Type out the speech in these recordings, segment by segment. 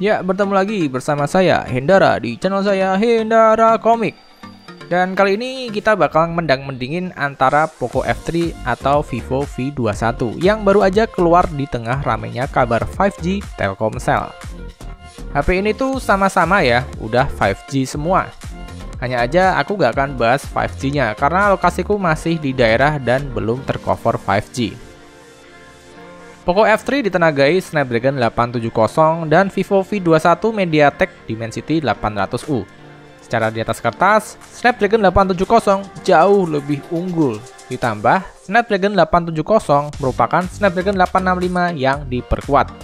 Ya, bertemu lagi bersama saya Hendara di channel saya Hendara Komik. Dan kali ini kita bakal mending-mendingin antara Poco F3 atau Vivo V21 yang baru aja keluar di tengah ramainya kabar 5G Telkomsel. HP ini tuh sama-sama ya, udah 5G semua. Hanya aja aku gak akan bahas 5G-nya karena lokasiku masih di daerah dan belum tercover 5G. Poco F3 ditenagai Snapdragon 870 dan Vivo V21 MediaTek Dimensity 800U. Secara di atas kertas, Snapdragon 870 jauh lebih unggul. Ditambah, Snapdragon 870 merupakan Snapdragon 865 yang diperkuat.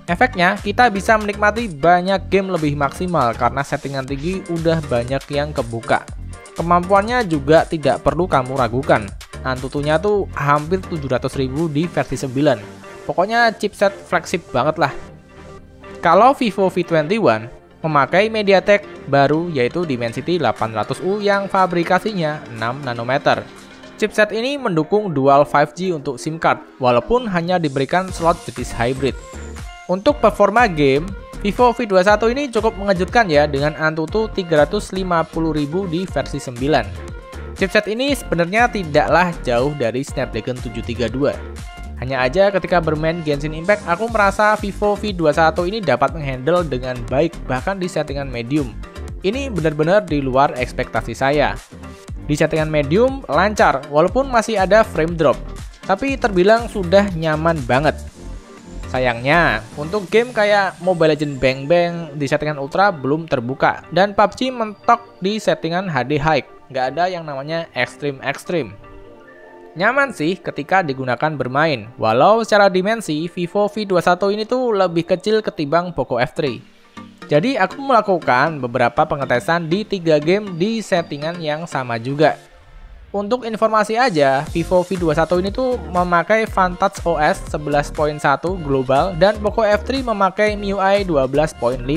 Efeknya, kita bisa menikmati banyak game lebih maksimal karena settingan tinggi udah banyak yang kebuka. Kemampuannya juga tidak perlu kamu ragukan. Antutunya tuh hampir 700.000 di versi 9. Pokoknya chipset flagship banget lah. Kalau Vivo V21 memakai MediaTek baru yaitu Dimensity 800U yang fabrikasinya 6 nanometer. Chipset ini mendukung dual 5G untuk SIM card walaupun hanya diberikan slot jenis hybrid. Untuk performa game, Vivo V21 ini cukup mengejutkan ya dengan Antutu 350.000 di versi 9. Chipset ini sebenarnya tidaklah jauh dari Snapdragon 732. Hanya aja ketika bermain Genshin Impact, aku merasa Vivo V21 ini dapat menghandle dengan baik bahkan di settingan medium. Ini benar-benar di luar ekspektasi saya. Di settingan medium lancar walaupun masih ada frame drop, tapi terbilang sudah nyaman banget. Sayangnya, untuk game kayak Mobile Legends Bang Bang di settingan ultra belum terbuka dan PUBG mentok di settingan HD High. Nggak ada yang namanya ekstrim. Nyaman sih ketika digunakan bermain, walau secara dimensi Vivo V21 ini tuh lebih kecil ketimbang Poco F3. Jadi aku melakukan beberapa pengetesan di 3 game di settingan yang sama juga. Untuk informasi aja, Vivo V21 ini tuh memakai Vantage OS 11.1 global dan Poco F3 memakai MIUI 12.5.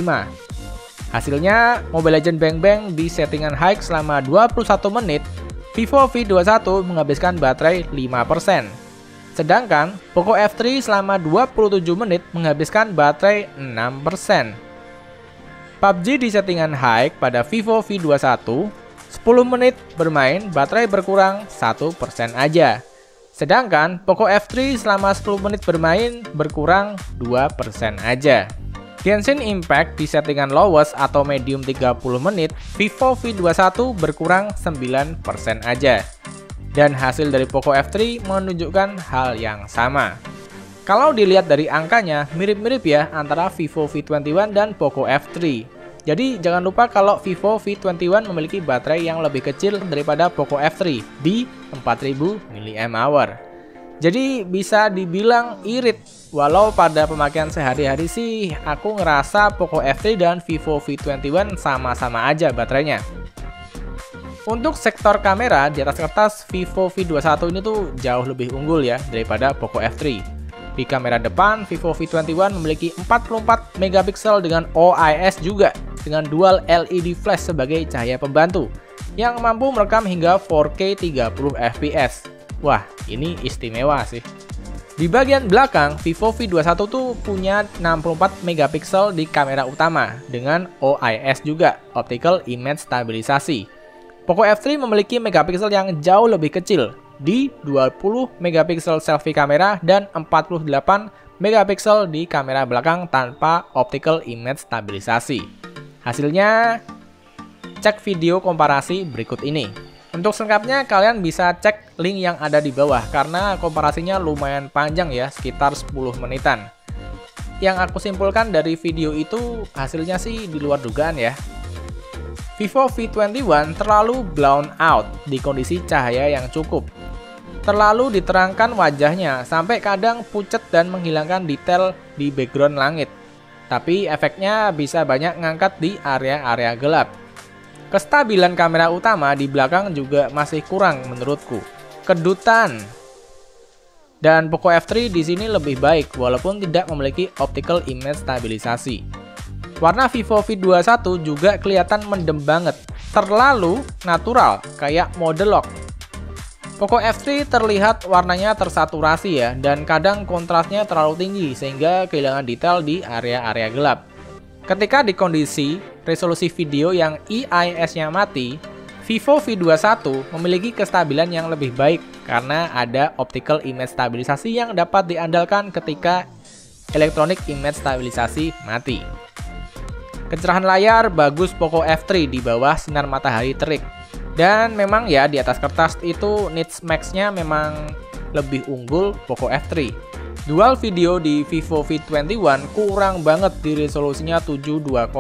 Hasilnya, Mobile Legends Bang Bang di settingan high selama 21 menit, Vivo V21 menghabiskan baterai 5%. Sedangkan, Poco F3 selama 27 menit menghabiskan baterai 6%. PUBG di settingan high pada Vivo V21, 10 menit bermain, baterai berkurang 1% aja. Sedangkan, Poco F3 selama 10 menit bermain berkurang 2% aja. Genshin Impact di settingan lowest atau medium 30 menit, Vivo V21 berkurang 9% aja. Dan hasil dari Poco F3 menunjukkan hal yang sama. Kalau dilihat dari angkanya, mirip-mirip ya antara Vivo V21 dan Poco F3. Jadi jangan lupa kalau Vivo V21 memiliki baterai yang lebih kecil daripada Poco F3 di 4000 mAh. Jadi bisa dibilang irit, walau pada pemakaian sehari-hari sih aku ngerasa Poco F3 dan Vivo V21 sama-sama aja baterainya. Untuk sektor kamera di atas kertas, Vivo V21 ini tuh jauh lebih unggul ya daripada Poco F3. Di kamera depan, Vivo V21 memiliki 44 megapiksel dengan OIS juga, dengan dual LED flash sebagai cahaya pembantu, yang mampu merekam hingga 4K 30 fps. Wah, ini istimewa sih. Di bagian belakang, Vivo V21 tuh punya 64 megapiksel di kamera utama dengan OIS juga, Optical Image Stabilisasi. Poco F3 memiliki megapiksel yang jauh lebih kecil di 20 megapiksel selfie kamera dan 48 megapiksel di kamera belakang tanpa Optical Image Stabilisasi. Hasilnya, cek video komparasi berikut ini. Untuk selengkapnya kalian bisa cek link yang ada di bawah karena komparasinya lumayan panjang ya, sekitar 10 menitan. Yang aku simpulkan dari video itu hasilnya sih di luar dugaan ya. Vivo V21 terlalu blown out di kondisi cahaya yang cukup. Terlalu diterangkan wajahnya sampai kadang pucat dan menghilangkan detail di background langit. Tapi efeknya bisa banyak ngangkat di area-area gelap. Kestabilan kamera utama di belakang juga masih kurang menurutku. Kedutan. Dan Poco F3 di sini lebih baik walaupun tidak memiliki Optical Image Stabilisasi. Warna Vivo V21 juga kelihatan mendem banget, terlalu natural kayak mode lock. Poco F3 terlihat warnanya tersaturasi ya, dan kadang kontrasnya terlalu tinggi sehingga kehilangan detail di area-area gelap. Ketika di kondisi resolusi video yang EIS-nya mati, Vivo V21 memiliki kestabilan yang lebih baik karena ada optical image stabilisasi yang dapat diandalkan ketika electronic image stabilisasi mati. Kecerahan layar bagus Poco F3 di bawah sinar matahari terik. Dan memang ya di atas kertas itu nits max-nya memang lebih unggul Poco F3. Dual video di Vivo V21 kurang banget di resolusinya 720.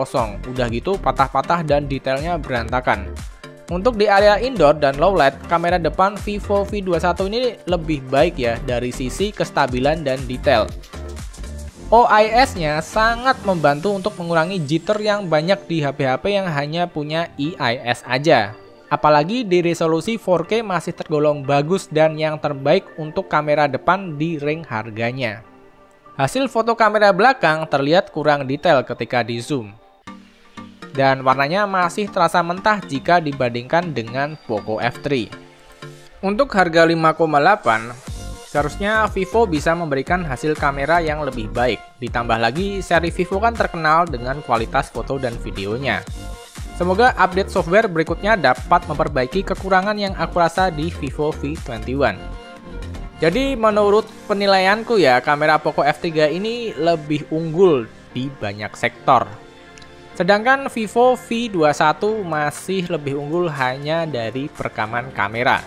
Udah gitu patah-patah dan detailnya berantakan. Untuk di area indoor dan low light, kamera depan Vivo V21 ini lebih baik ya dari sisi kestabilan dan detail. OIS-nya sangat membantu untuk mengurangi jitter yang banyak di HP-HP yang hanya punya EIS aja. Apalagi di resolusi 4K masih tergolong bagus dan yang terbaik untuk kamera depan di ring harganya. Hasil foto kamera belakang terlihat kurang detail ketika di zoom. Dan warnanya masih terasa mentah jika dibandingkan dengan Poco F3. Untuk harga 5,8, seharusnya Vivo bisa memberikan hasil kamera yang lebih baik. Ditambah lagi, seri Vivo kan terkenal dengan kualitas foto dan videonya. Semoga update software berikutnya dapat memperbaiki kekurangan yang aku rasa di Vivo V21. Jadi menurut penilaianku ya, kamera Poco F3 ini lebih unggul di banyak sektor. Sedangkan Vivo V21 masih lebih unggul hanya dari perekaman kamera.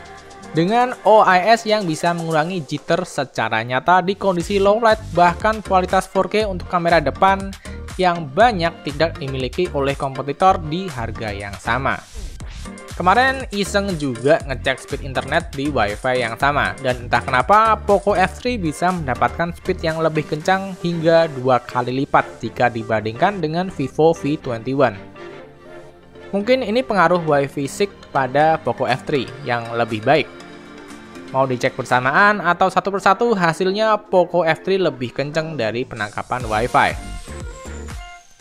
Dengan OIS yang bisa mengurangi jitter secara nyata di kondisi low light, bahkan kualitas 4K untuk kamera depan yang banyak tidak dimiliki oleh kompetitor di harga yang sama. Kemarin iseng juga ngecek speed internet di WiFi yang sama, dan entah kenapa Poco F3 bisa mendapatkan speed yang lebih kencang hingga 2 kali lipat jika dibandingkan dengan Vivo V21. Mungkin ini pengaruh Wi-Fi 6 pada Poco F3 yang lebih baik. Mau dicek bersamaan atau satu persatu, hasilnya Poco F3 lebih kencang dari penangkapan Wi-Fi.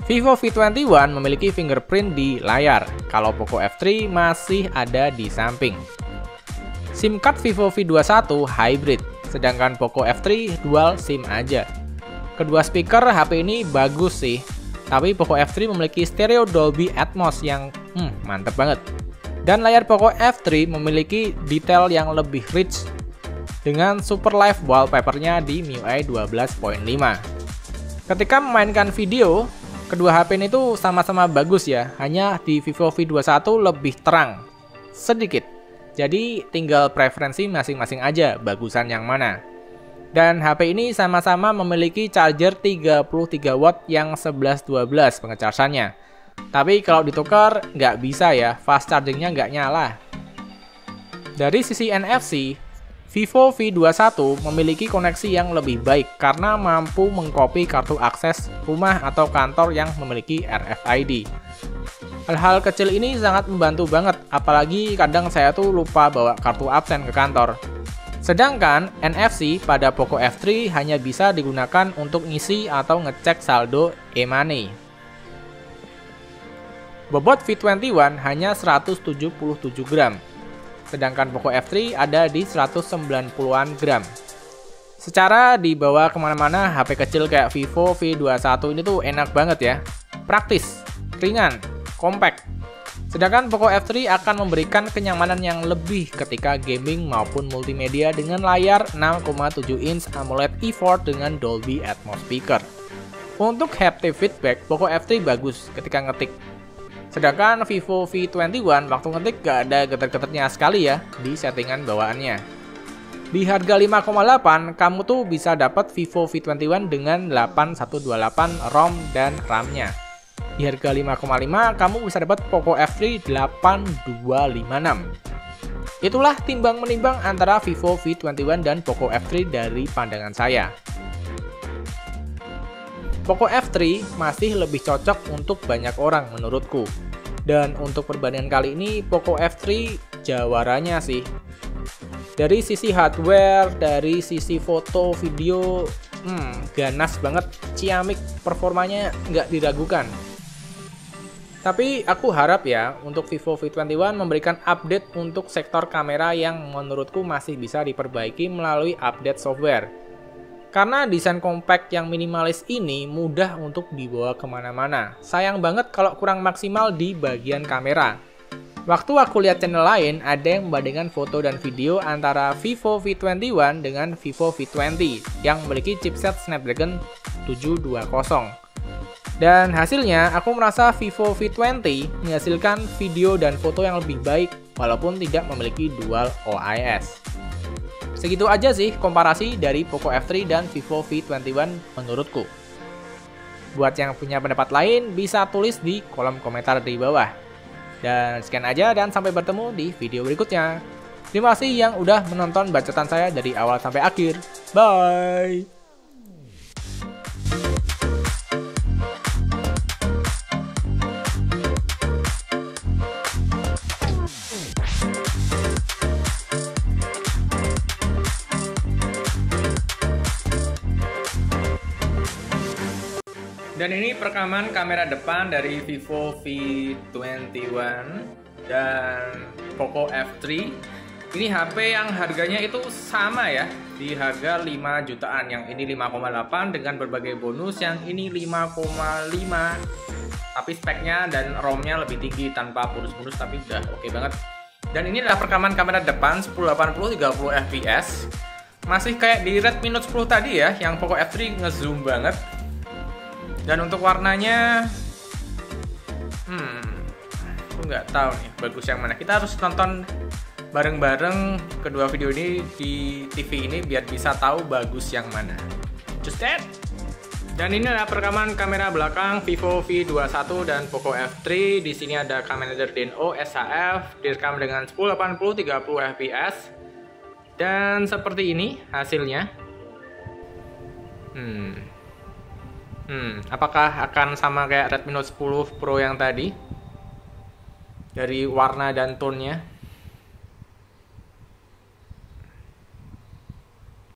Vivo V21 memiliki fingerprint di layar, kalau Poco F3 masih ada di samping. SIM card Vivo V21 hybrid, sedangkan Poco F3 dual SIM aja. Kedua speaker HP ini bagus sih, tapi Poco F3 memiliki stereo Dolby Atmos yang mantep banget. Dan layar Poco F3 memiliki detail yang lebih rich dengan super live wallpapernya di MIUI 12.5. Ketika memainkan video, kedua HP ini tuh sama-sama bagus ya, hanya di Vivo V21 lebih terang sedikit. Jadi tinggal preferensi masing-masing aja bagusan yang mana. Dan HP ini sama-sama memiliki charger 33 watt yang 11-12 pengecharsannya. Tapi kalau ditukar nggak bisa ya, fast chargingnya nggak nyala. Dari sisi NFC, Vivo V21 memiliki koneksi yang lebih baik karena mampu mengcopy kartu akses rumah atau kantor yang memiliki RFID. Hal-hal kecil ini sangat membantu banget, apalagi kadang saya tuh lupa bawa kartu absen ke kantor. Sedangkan NFC pada Poco F3 hanya bisa digunakan untuk ngisi atau ngecek saldo e-money. Bobot V21 hanya 177 gram. Sedangkan Poco F3 ada di 190-an gram. Secara dibawa kemana-mana, HP kecil kayak Vivo V21 ini tuh enak banget ya. Praktis, ringan, compact. Sedangkan Poco F3 akan memberikan kenyamanan yang lebih ketika gaming maupun multimedia dengan layar 6,7 inch AMOLED E4 dengan Dolby Atmos speaker. Untuk haptic feedback, Poco F3 bagus ketika ngetik. Sedangkan Vivo V21 waktu ngetik gak ada getar-getarnya sekali ya di settingan bawaannya. Di harga 5,8 kamu tuh bisa dapat Vivo V21 dengan 8128 ROM dan RAM-nya. Di harga 5,5 kamu bisa dapat Poco F3 8256. Itulah timbang menimbang antara Vivo V21 dan Poco F3 dari pandangan saya. Poco F3 masih lebih cocok untuk banyak orang menurutku. Dan untuk perbandingan kali ini, Poco F3 jawaranya sih. Dari sisi hardware, dari sisi foto, video, ganas banget, ciamik, performanya nggak diragukan. Tapi aku harap ya, untuk Vivo V21 memberikan update untuk sektor kamera yang menurutku masih bisa diperbaiki melalui update software. Karena desain compact yang minimalis ini mudah untuk dibawa kemana-mana. Sayang banget kalau kurang maksimal di bagian kamera. Waktu aku lihat channel lain, ada yang membandingkan foto dan video antara Vivo V21 dengan Vivo V20 yang memiliki chipset Snapdragon 720. Dan hasilnya, aku merasa Vivo V20 menghasilkan video dan foto yang lebih baik walaupun tidak memiliki dual OIS. Segitu aja sih komparasi dari Poco F3 dan Vivo V21 menurutku. Buat yang punya pendapat lain, bisa tulis di kolom komentar di bawah. Dan sekian aja dan sampai bertemu di video berikutnya. Terima kasih yang udah menonton bacotan saya dari awal sampai akhir. Bye! Dan ini perekaman kamera depan dari Vivo V21 dan Poco F3. Ini HP yang harganya itu sama ya, di harga 5 jutaan. Yang ini 5,8 dengan berbagai bonus, yang ini 5,5. Tapi speknya dan ROM-nya lebih tinggi tanpa bonus-bonus, tapi udah oke banget. Dan ini adalah perekaman kamera depan 1080 30 fps. Masih kayak di Redmi Note 10 tadi ya, yang Poco F3 ngezoom banget. Dan untuk warnanya, aku nggak tahu nih bagus yang mana. Kita harus nonton bareng-bareng kedua video ini di TV ini biar bisa tahu bagus yang mana. Just that. Dan ini adalah perekaman kamera belakang Vivo V21 dan Poco F3. Di sini ada kamera Deno SHF, direkam dengan 1080 30 fps. Dan seperti ini hasilnya. Apakah akan sama kayak Redmi Note 10 Pro yang tadi? Dari warna dan tone-nya.